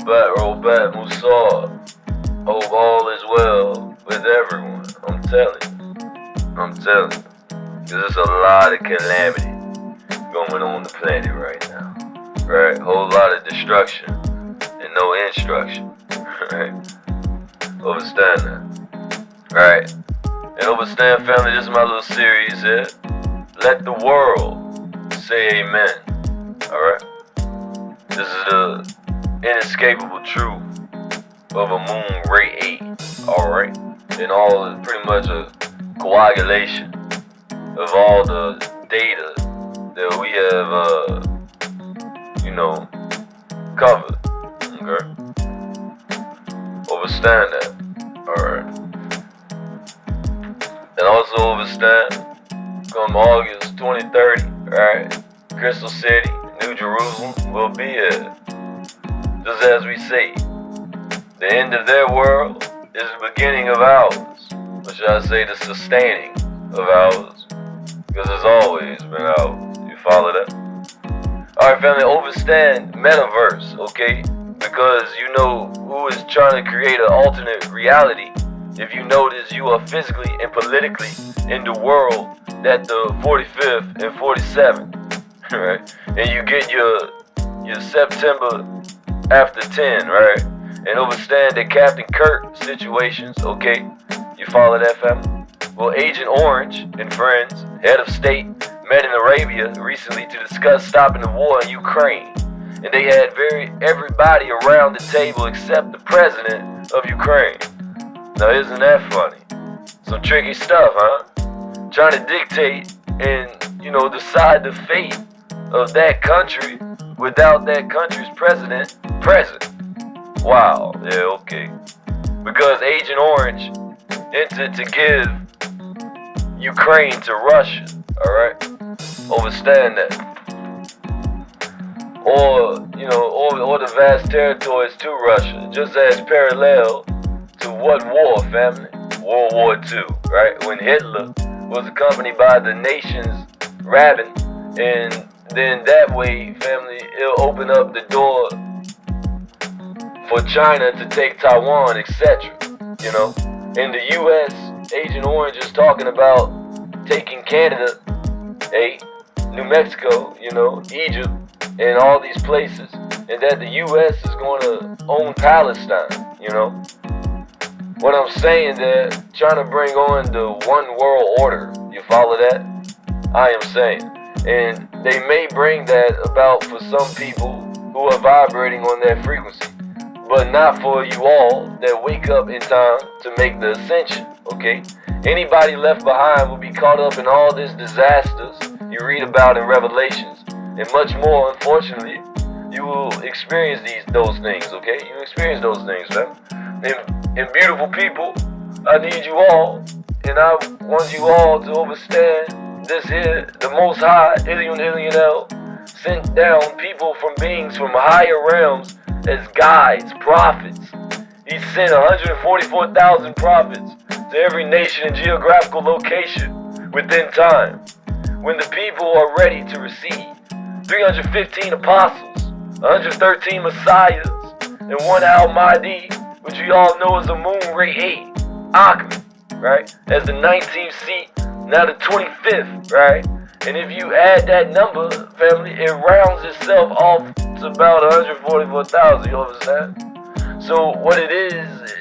roll back, Musa. Hope all is well with everyone. I'm telling you. Cause there's a lot of calamity going on the planet right now. Right? Whole lot of destruction and no instruction. Right? Understand that. Right? And understand, family, this is my little series here. Let the world say amen. Alright? This is the inescapable truth of Amun Ray 8. Alright? And all pretty much a coagulation of all the data that we have covered. Okay? Understand that. Alright. And also understand, come August 2030, alright, Crystal City, New Jerusalem will be here. Just as we say, the end of their world is the beginning of ours. Or should I say the sustaining of ours? Because it's always been ours. You follow that? Alright, family, understand metaverse, okay? Because you know who is trying to create an alternate reality. If you notice, you are physically and politically in the world that the 45th and 47th, right? And you get your September after 10, right? And understand that Captain Kirk situations, okay? You follow that, family? Well, Agent Orange and friends, head of state, met in Arabia recently to discuss stopping the war in Ukraine. And they had everybody around the table except the president of Ukraine. Now isn't that funny? Some tricky stuff, huh? Trying to dictate and, decide the fate of that country without that country's president present. Wow, yeah, okay. Because Agent Orange entered to give Ukraine to Russia, alright? Understand that. Or the vast territories to Russia, just as parallel to what war, family? World War II, right? When Hitler was accompanied by the nation's rabbin, and then that way, family, it'll open up the door for China to take Taiwan, etc. In the U.S., Agent Orange is talking about taking Canada, New Mexico, Egypt, and all these places, and that the U.S. is going to own Palestine, What I'm saying that trying to bring on the one world order, you follow that? I am saying. And they may bring that about for some people who are vibrating on that frequency, but not for you all that wake up in time to make the ascension, okay? Anybody left behind will be caught up in all these disasters you read about in Revelations, and much more. Unfortunately, you will experience those things, okay? You experience those things, man. And beautiful people, I need you all, and I want you all to understand this here. The Most High, Ilionel, sent down people from beings from higher realms as guides, prophets. He sent 144,000 prophets to every nation and geographical location within time. When the people are ready to receive, 315 apostles, 113 messiahs, and one al-Mahdi, which we all know as Amun Ray 8, Amun, right? As the 19th seat, now the 25th, right? And if you add that number, family, it rounds itself off to about 144,000, you understand? So what it is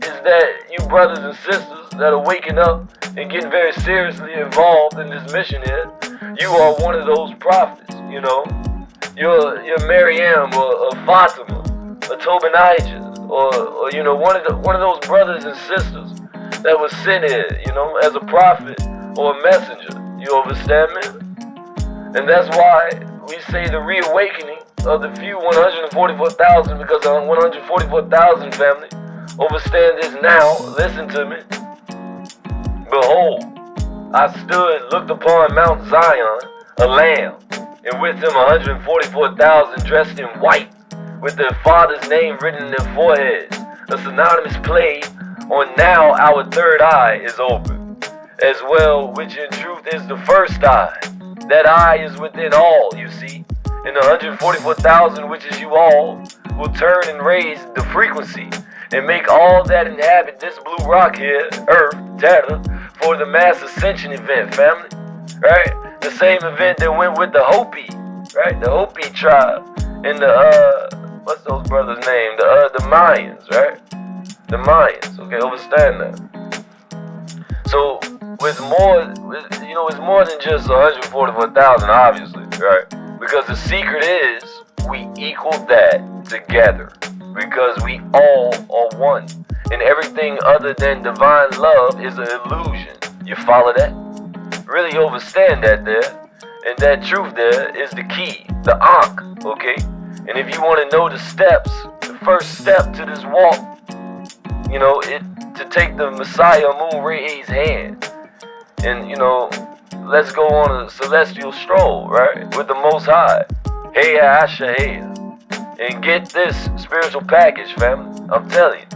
that you brothers and sisters that are waking up and getting very seriously involved in this mission here, you are one of those prophets, You're Maryam or Fatima, or Tobinijah, or one of those brothers and sisters that was sent here, as a prophet or a messenger. You understand me? And that's why we say the reawakening of the few 144,000, because 144,000 family, understand this now, listen to me. Behold, I stood, looked upon Mount Zion, a lamb, and with him 144,000 dressed in white, with their father's name written in their foreheads. A synonymous play on now our third eye is open, as well, which in truth is the first eye. That eye is within all, you see. And the 144,000, which is you all, will turn and raise the frequency and make all that inhabit this blue rock here, Earth, Terra, for the mass ascension event, family. Right? The same event that went with the Hopi, right? The Hopi tribe and the what's those brothers' name? The Mayans, right? The Mayans. Okay, understand that. So it's more than just 144,000, obviously, right? Because the secret is we equal that together. Because we all are one. And everything other than divine love is an illusion. You follow that? Really understand that there. And that truth there is the key, the Ankh, okay? And if you want to know the steps, the first step to this walk, to take the Messiah Amun Re's hand. And, let's go on a celestial stroll, right? With the Most High. Hey, Asha, hey. And get this spiritual package, family. I'm telling you.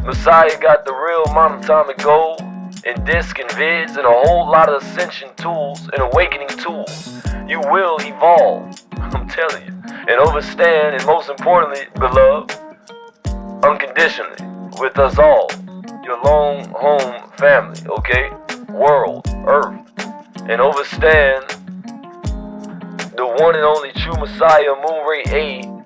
Messiah got the real monatomic gold and disc and vids and a whole lot of ascension tools and awakening tools. You will evolve. I'm telling you. And understand, and most importantly, beloved, unconditionally, with us all. Your long home family, okay? World, Earth. And understand the one and only true Messiah, Amun Re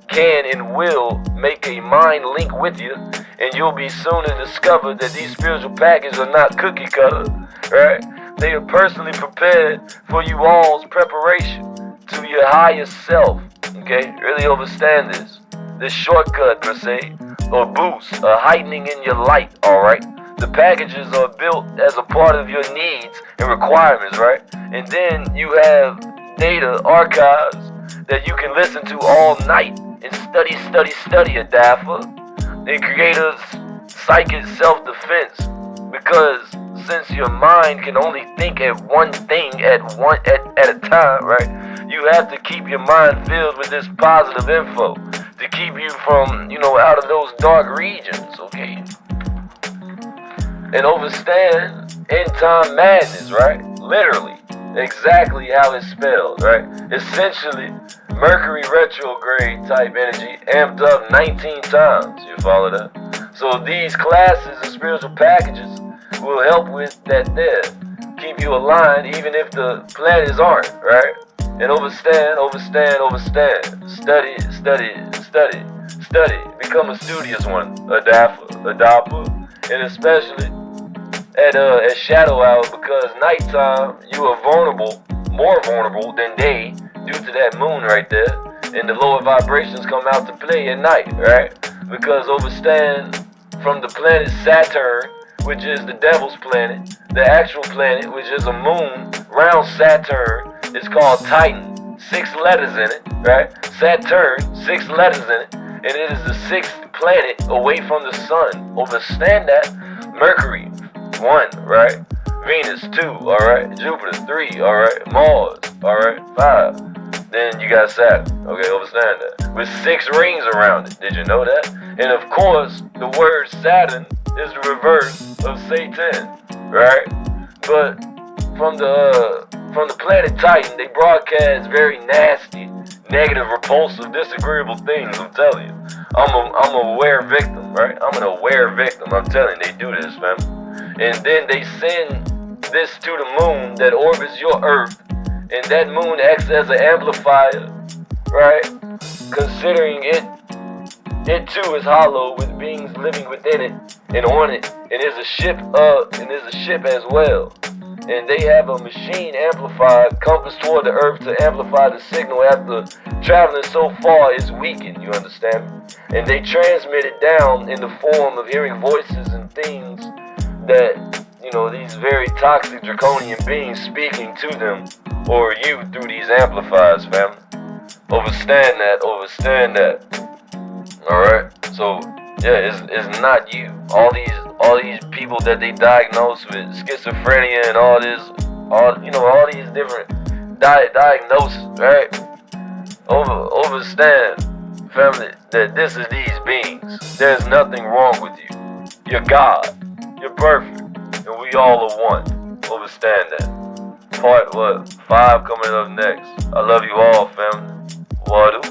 can and will make a mind link with you, and you'll be soon to discover that these spiritual packages are not cookie cutter, right? They are personally prepared for you all's preparation to your highest self, okay? Really understand this. This shortcut, per se, or boost, a heightening in your light, alright? The packages are built as a part of your needs and requirements, right? And then you have data archives that you can listen to all night and study a DAFA and create a psychic self-defense, because since your mind can only think at one thing at a time, right? You have to keep your mind filled with this positive info to keep you from, out of those dark regions, okay? And understand end time madness, right? Literally, exactly how it's spelled, right? Essentially, Mercury retrograde type energy amped up 19 times, you follow that? So these classes and spiritual packages will help with that there. Keep you aligned even if the planets aren't, right? And understand. Study. Become a studious one, a dapper, and especially at shadow hour, because nighttime you are vulnerable, more vulnerable than day, due to that moon right there, and the lower vibrations come out to play at night, right? Because understand, from the planet Saturn, which is the devil's planet, the actual planet, which is a moon round Saturn, is called Titan. 6 letters in it, right? Saturn, 6 letters in it, and it is the 6th planet away from the sun. Understand that? Mercury, 1, right? Venus, 2, alright? Jupiter, 3, alright? Mars, alright? 5. Then you got Saturn, okay? Understand that? With 6 rings around it. Did you know that? And of course, the word Saturn is the reverse of Satan, right? But from the planet Titan, they broadcast very nasty, negative, repulsive, disagreeable things. I'm telling you, I'm a aware victim, right? I'm an aware victim. I'm telling you, they do this, fam. And then they send this to the moon that orbits your Earth, and that moon acts as an amplifier, right? Considering it too is hollow with beings living within it and on it, and is a ship as well. And they have a machine amplified compass toward the Earth to amplify the signal after traveling so far it's weakened, you understand? And they transmit it down in the form of hearing voices and things that, these very toxic draconian beings speaking to them or you through these amplifiers, family. Understand that. Alright? So, yeah, it's not you. All these people that they diagnose with schizophrenia and all these different diagnoses, right? Understand, family, that this is these beings. There's nothing wrong with you. You're God. You're perfect. And we all are one. Understand that. Part 5 coming up next. I love you all, family. Wadu.